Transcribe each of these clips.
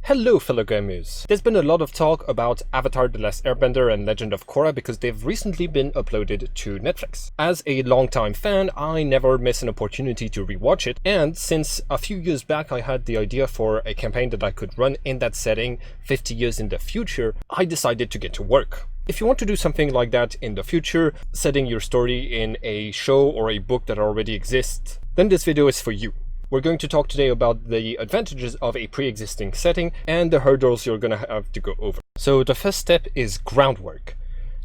Hello fellow gamers! There's been a lot of talk about Avatar: The Last Airbender and Legend of Korra because they've recently been uploaded to Netflix. As a longtime fan, I never miss an opportunity to rewatch it, and since a few years back I had the idea for a campaign that I could run in that setting 50 years in the future, I decided to get to work. If you want to do something like that in the future, setting your story in a show or a book that already exists, then this video is for you. We're going to talk today about the advantages of a pre-existing setting and the hurdles you're going to have to go over. So the first step is groundwork.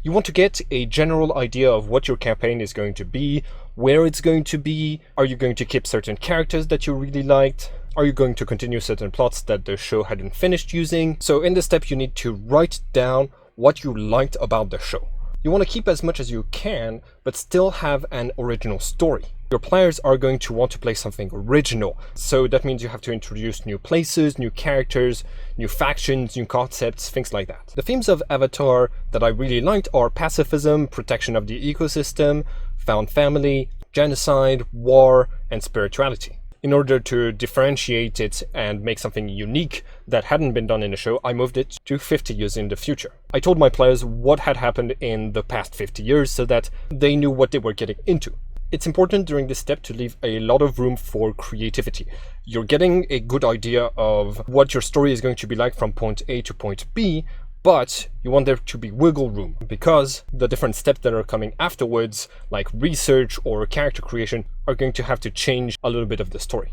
You want to get a general idea of what your campaign is going to be, where it's going to be, are you going to keep certain characters that you really liked, are you going to continue certain plots that the show hadn't finished using. So in this step you need to write down what you liked about the show. You want to keep as much as you can, but still have an original story. Your players are going to want to play something original, so that means you have to introduce new places, new characters, new factions, new concepts, things like that. The themes of Avatar that I really liked are pacifism, protection of the ecosystem, found family, genocide, war, and spirituality. In order to differentiate it and make something unique that hadn't been done in the show, I moved it to 50 years in the future. I told my players what had happened in the past 50 years so that they knew what they were getting into. It's important during this step to leave a lot of room for creativity. You're getting a good idea of what your story is going to be like from point A to point B, but you want there to be wiggle room because the different steps that are coming afterwards, like research or character creation, are going to have to change a little bit of the story.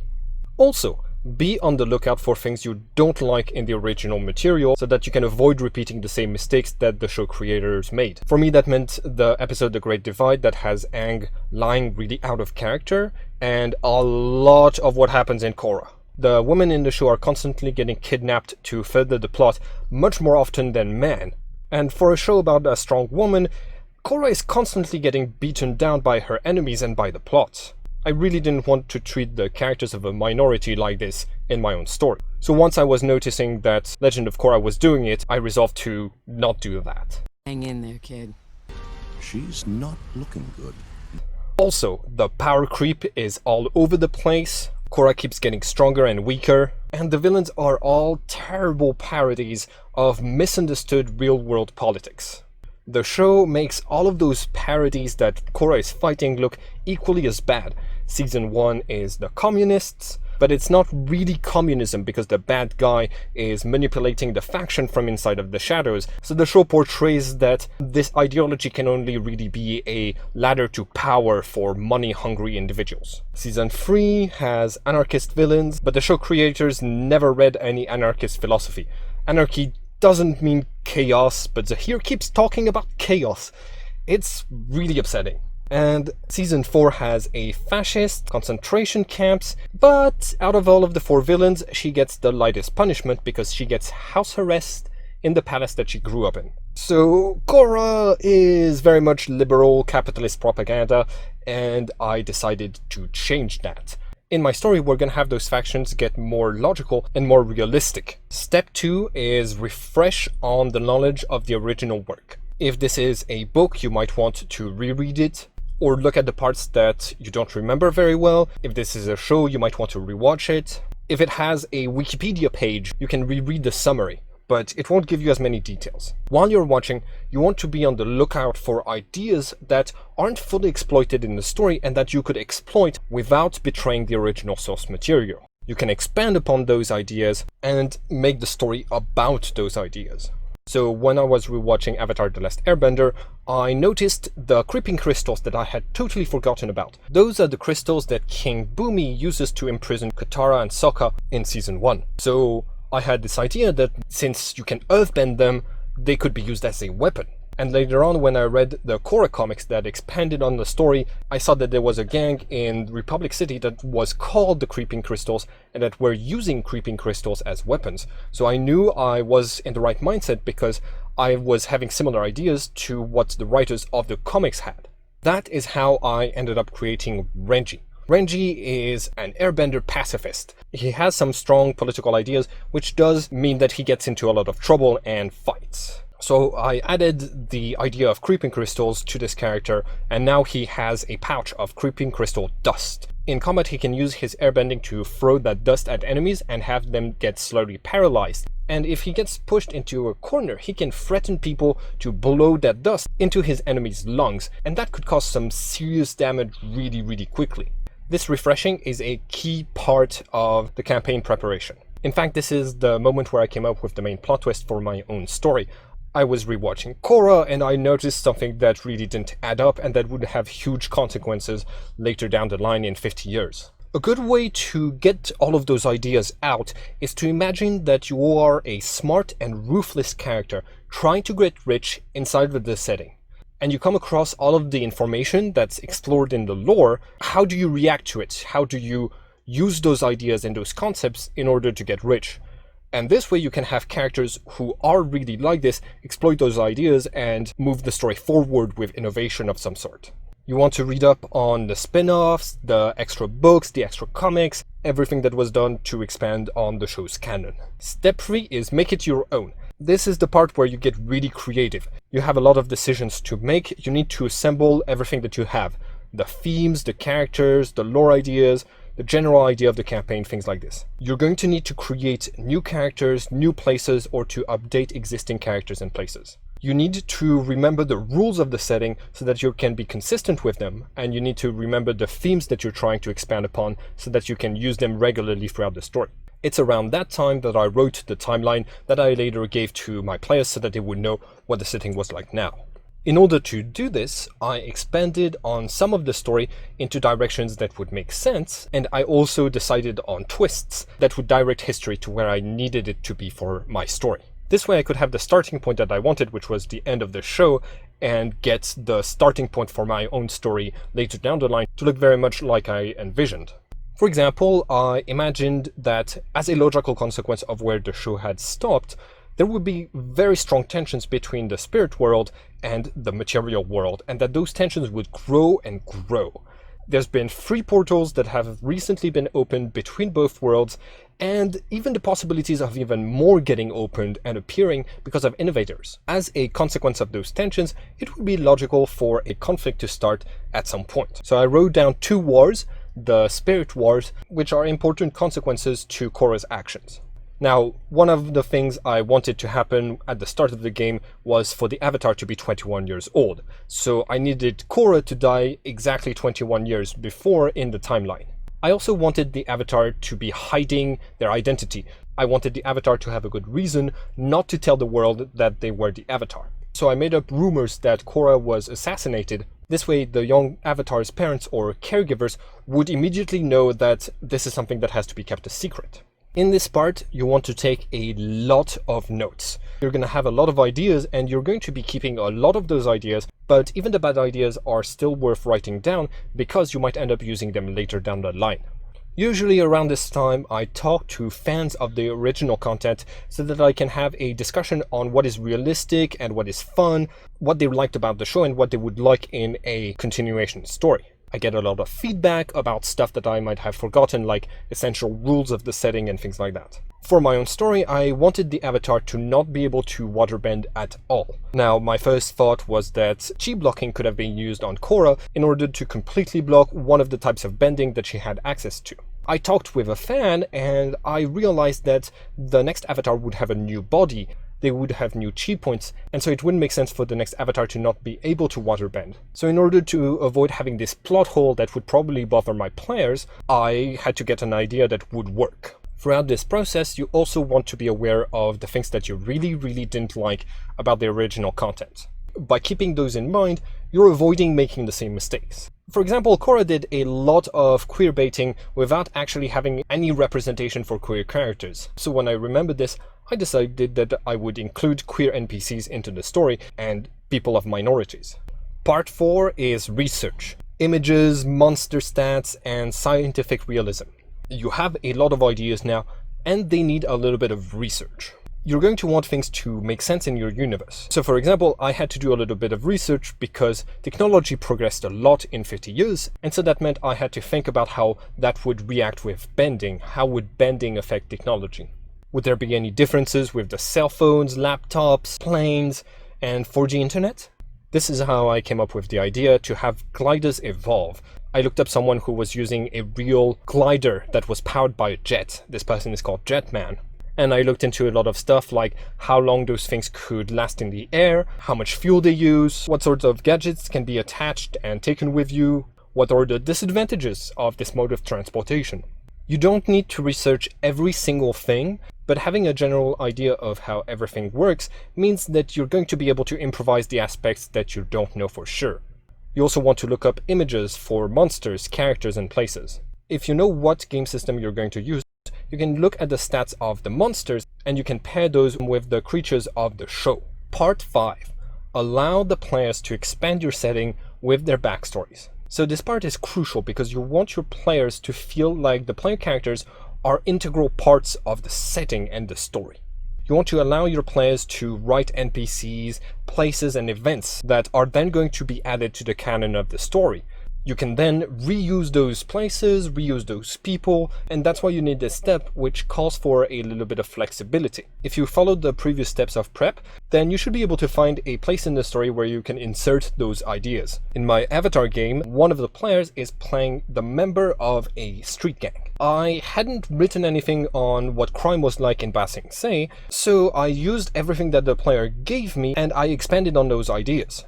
Also, be on the lookout for things you don't like in the original material so that you can avoid repeating the same mistakes that the show creators made. For me, that meant the episode The Great Divide that has Aang lying really out of character and a lot of what happens in Korra. The women in the show are constantly getting kidnapped to further the plot much more often than men. And for a show about a strong woman, Korra is constantly getting beaten down by her enemies and by the plot. I really didn't want to treat the characters of a minority like this in my own story. So once I was noticing that Legend of Korra was doing it, I resolved to not do that. Hang in there, kid. She's not looking good. Also, the power creep is all over the place. Korra keeps getting stronger and weaker, and the villains are all terrible parodies of misunderstood real-world politics. The show makes all of those parodies that Korra is fighting look equally as bad. Season 1 is the communists, but it's not really communism because the bad guy is manipulating the faction from inside of the shadows. So the show portrays that this ideology can only really be a ladder to power for money-hungry individuals. Season 3 has anarchist villains, but the show creators never read any anarchist philosophy. Anarchy doesn't mean chaos, but Zahir keeps talking about chaos. It's really upsetting. And season 4 has a fascist, concentration camps, but out of all of the 4 villains, she gets the lightest punishment because she gets house arrest in the palace that she grew up in. So Korra is very much liberal capitalist propaganda, and I decided to change that. In my story, we're going to have those factions get more logical and more realistic. Step 2 is refresh on the knowledge of the original work. If this is a book, you might want to reread it or look at the parts that you don't remember very well. If this is a show, you might want to rewatch it. If it has a Wikipedia page, you can reread the summary, but it won't give you as many details. While you're watching, you want to be on the lookout for ideas that aren't fully exploited in the story and that you could exploit without betraying the original source material. You can expand upon those ideas and make the story about those ideas. So when I was rewatching Avatar: The Last Airbender, I noticed the creeping crystals that I had totally forgotten about. Those are the crystals that King Bumi uses to imprison Katara and Sokka in season 1. So I had this idea that since you can earthbend them, they could be used as a weapon. And later on, when I read the Korra comics that expanded on the story, I saw that there was a gang in Republic City that was called the Creeping Crystals and that were using Creeping Crystals as weapons. So I knew I was in the right mindset because I was having similar ideas to what the writers of the comics had. That is how I ended up creating Renji. Renji is an airbender pacifist. He has some strong political ideas, which does mean that he gets into a lot of trouble and fights. So I added the idea of creeping crystals to this character, and now he has a pouch of creeping crystal dust. In combat, he can use his airbending to throw that dust at enemies and have them get slowly paralyzed. And if he gets pushed into a corner, he can threaten people to blow that dust into his enemy's lungs, and that could cause some serious damage really quickly. This refreshing is a key part of the campaign preparation. In fact, this is the moment where I came up with the main plot twist for my own story. I was rewatching Korra and I noticed something that really didn't add up and that would have huge consequences later down the line in 50 years. A good way to get all of those ideas out is to imagine that you are a smart and ruthless character trying to get rich inside of the setting. And you come across all of the information that's explored in the lore. How do you react to it? How do you use those ideas and those concepts in order to get rich? And this way you can have characters who are really like this exploit those ideas and move the story forward with innovation of some sort. You want to read up on the spin-offs, the extra books, the extra comics, everything that was done to expand on the show's canon. Step 3 is make it your own. This is the part where you get really creative. You have a lot of decisions to make. You need to assemble everything that you have. The themes, the characters, the lore ideas, the general idea of the campaign, things like this. You're going to need to create new characters, new places, or to update existing characters and places. You need to remember the rules of the setting so that you can be consistent with them, and you need to remember the themes that you're trying to expand upon so that you can use them regularly throughout the story. It's around that time that I wrote the timeline that I later gave to my players so that they would know what the setting was like now. In order to do this, I expanded on some of the story into directions that would make sense, and I also decided on twists that would direct history to where I needed it to be for my story. This way I could have the starting point that I wanted, which was the end of the show, and get the starting point for my own story later down the line to look very much like I envisioned. For example, I imagined that as a logical consequence of where the show had stopped, there would be very strong tensions between the spirit world and the material world, and that those tensions would grow and grow. There's been 3 portals that have recently been opened between both worlds, and even the possibilities of even more getting opened and appearing because of innovators. As a consequence of those tensions, it would be logical for a conflict to start at some point. So I wrote down 2 wars, the Spirit Wars, which are important consequences to Korra's actions. Now, one of the things I wanted to happen at the start of the game was for the Avatar to be 21 years old. So I needed Korra to die exactly 21 years before in the timeline. I also wanted the Avatar to be hiding their identity. I wanted the Avatar to have a good reason not to tell the world that they were the Avatar. So I made up rumors that Korra was assassinated. This way, the young Avatar's parents or caregivers would immediately know that this is something that has to be kept a secret. In this part, you want to take a lot of notes. You're going to have a lot of ideas and you're going to be keeping a lot of those ideas, but even the bad ideas are still worth writing down because you might end up using them later down the line. Usually around this time, I talk to fans of the original content so that I can have a discussion on what is realistic and what is fun, what they liked about the show and what they would like in a continuation story. I get a lot of feedback about stuff that I might have forgotten, like essential rules of the setting and things like that. For my own story, I wanted the Avatar to not be able to waterbend at all. Now, my first thought was that chi blocking could have been used on Korra in order to completely block one of the types of bending that she had access to. I talked with a fan and I realized that the next Avatar would have a new body. They would have new chi points, and so it wouldn't make sense for the next Avatar to not be able to waterbend. So in order to avoid having this plot hole that would probably bother my players, I had to get an idea that would work. Throughout this process, you also want to be aware of the things that you really didn't like about the original content. By keeping those in mind, you're avoiding making the same mistakes. For example, Korra did a lot of queer baiting without actually having any representation for queer characters. So when I remembered this, I decided that I would include queer NPCs into the story and people of minorities. Part 4 is research. Images, monster stats, and scientific realism. You have a lot of ideas now, and they need a little bit of research. You're going to want things to make sense in your universe. So for example, I had to do a little bit of research because technology progressed a lot in 50 years, and so that meant I had to think about how that would react with bending. How would bending affect technology? Would there be any differences with the cell phones, laptops, planes, and 4G internet? This is how I came up with the idea to have gliders evolve. I looked up someone who was using a real glider that was powered by a jet. This person is called Jetman. And I looked into a lot of stuff like how long those things could last in the air, how much fuel they use, what sorts of gadgets can be attached and taken with you, what are the disadvantages of this mode of transportation. You don't need to research every single thing, but having a general idea of how everything works means that you're going to be able to improvise the aspects that you don't know for sure. You also want to look up images for monsters, characters, and places. If you know what game system you're going to use, you can look at the stats of the monsters and you can pair those with the creatures of the show. Part 5. Allow the players to expand your setting with their backstories. So this part is crucial because you want your players to feel like the player characters are integral parts of the setting and the story. You want to allow your players to write NPCs, places, and events that are then going to be added to the canon of the story. You can then reuse those places, reuse those people, and that's why you need this step, which calls for a little bit of flexibility. If you follow the previous steps of prep, then you should be able to find a place in the story where you can insert those ideas. In my Avatar game, one of the players is playing the member of a street gang. I hadn't written anything on what crime was like in Ba Sing Se, so I used everything that the player gave me and I expanded on those ideas.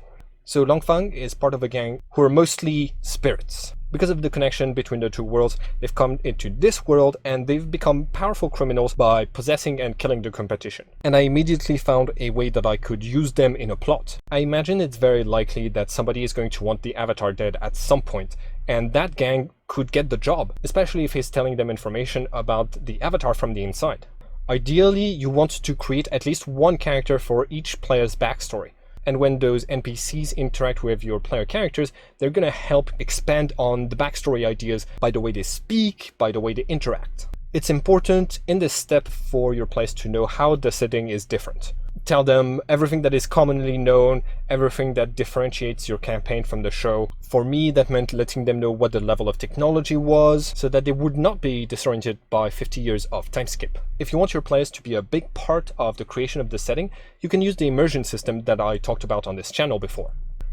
So Longfang is part of a gang who are mostly spirits. Because of the connection between the two worlds, they've come into this world and they've become powerful criminals by possessing and killing the competition. And I immediately found a way that I could use them in a plot. I imagine it's very likely that somebody is going to want the Avatar dead at some point, and that gang could get the job, especially if he's telling them information about the Avatar from the inside. Ideally, you want to create at least one character for each player's backstory. And when those NPCs interact with your player characters, they're going to help expand on the backstory ideas by the way they speak, by the way they interact. It's important in this step for your players to know how the setting is different. Tell them everything that is commonly known, everything that differentiates your campaign from the show. For me, that meant letting them know what the level of technology was, so that they would not be disoriented by 50 years of time skip. If you want your players to be a big part of the creation of the setting, you can use the immersion system that I talked about on this channel before.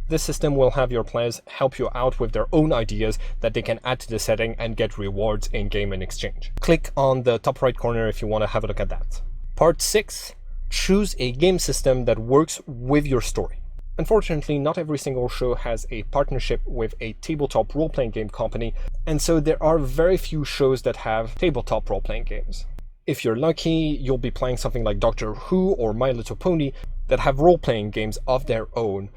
This system will have your players help you out with their own ideas that they can add to the setting and get rewards in-game in exchange. Click on the top right corner if you want to have a look at that. Part 6. Choose a game system that works with your story. Unfortunately, not every single show has a partnership with a tabletop role-playing game company, and so there are very few shows that have tabletop role-playing games. If you're lucky, you'll be playing something like Doctor Who or My Little Pony that have role-playing games of their own.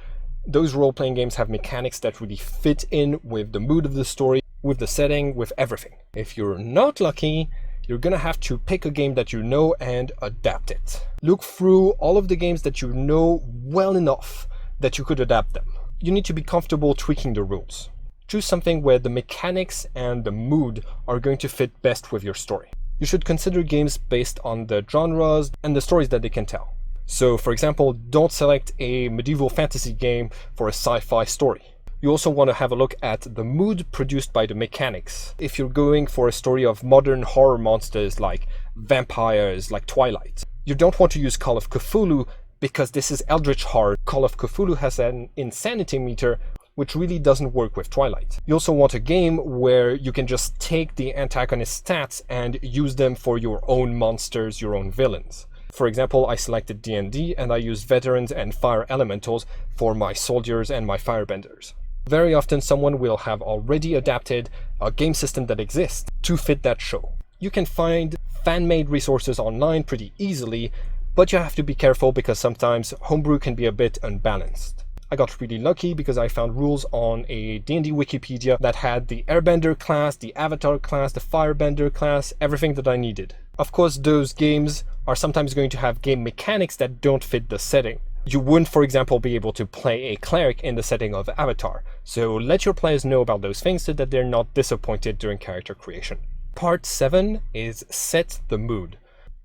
Those role-playing games have mechanics that really fit in with the mood of the story, with the setting, with everything. If you're not lucky, you're gonna have to pick a game that you know and adapt it. Look through all of the games that you know well enough that you could adapt them. You need to be comfortable tweaking the rules. Choose something where the mechanics and the mood are going to fit best with your story. You should consider games based on the genres and the stories that they can tell. So, for example, don't select a medieval fantasy game for a sci-fi story. You also want to have a look at the mood produced by the mechanics. If you're going for a story of modern horror monsters like vampires, like Twilight, you don't want to use Call of Cthulhu because this is Eldritch horror. Call of Cthulhu has an insanity meter which really doesn't work with Twilight. You also want a game where you can just take the antagonist stats and use them for your own monsters, your own villains. For example, I selected D&D and I used veterans and fire elementals for my soldiers and my firebenders. Very often someone will have already adapted a game system that exists to fit that show. You can find fan-made resources online pretty easily, but you have to be careful because sometimes homebrew can be a bit unbalanced. I got really lucky because I found rules on a D&D Wikipedia that had the Airbender class, the Avatar class, the Firebender class, everything that I needed. Of course, those games are sometimes going to have game mechanics that don't fit the setting. You wouldn't, for example, be able to play a cleric in the setting of Avatar, so let your players know about those things so that they're not disappointed during character creation. Part 7 is Set the Mood.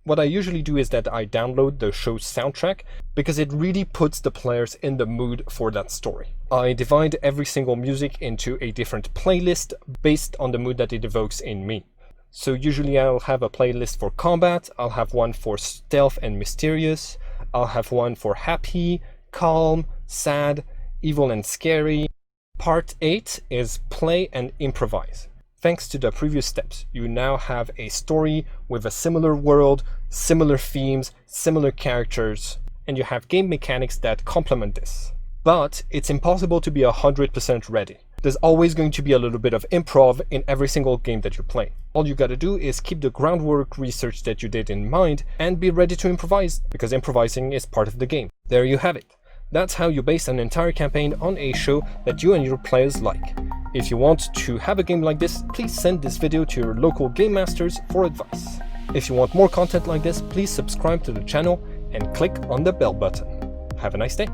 What I usually do is that I download the show's soundtrack because it really puts the players in the mood for that story. I divide every single music into a different playlist based on the mood that it evokes in me. So usually I'll have a playlist for combat, I'll have one for stealth and mysterious, I'll have one for happy, calm, sad, evil and scary. Part 8 is play and improvise. Thanks to the previous steps, you now have a story with a similar world, similar themes, similar characters, and you have game mechanics that complement this. But it's impossible to be 100% ready. There's always going to be a little bit of improv in every single game that you play. All you gotta do is keep the groundwork research that you did in mind and be ready to improvise, because improvising is part of the game. There you have it. That's how you base an entire campaign on a show that you and your players like. If you want to have a game like this, please send this video to your local game masters for advice. If you want more content like this, please subscribe to the channel and click on the bell button. Have a nice day.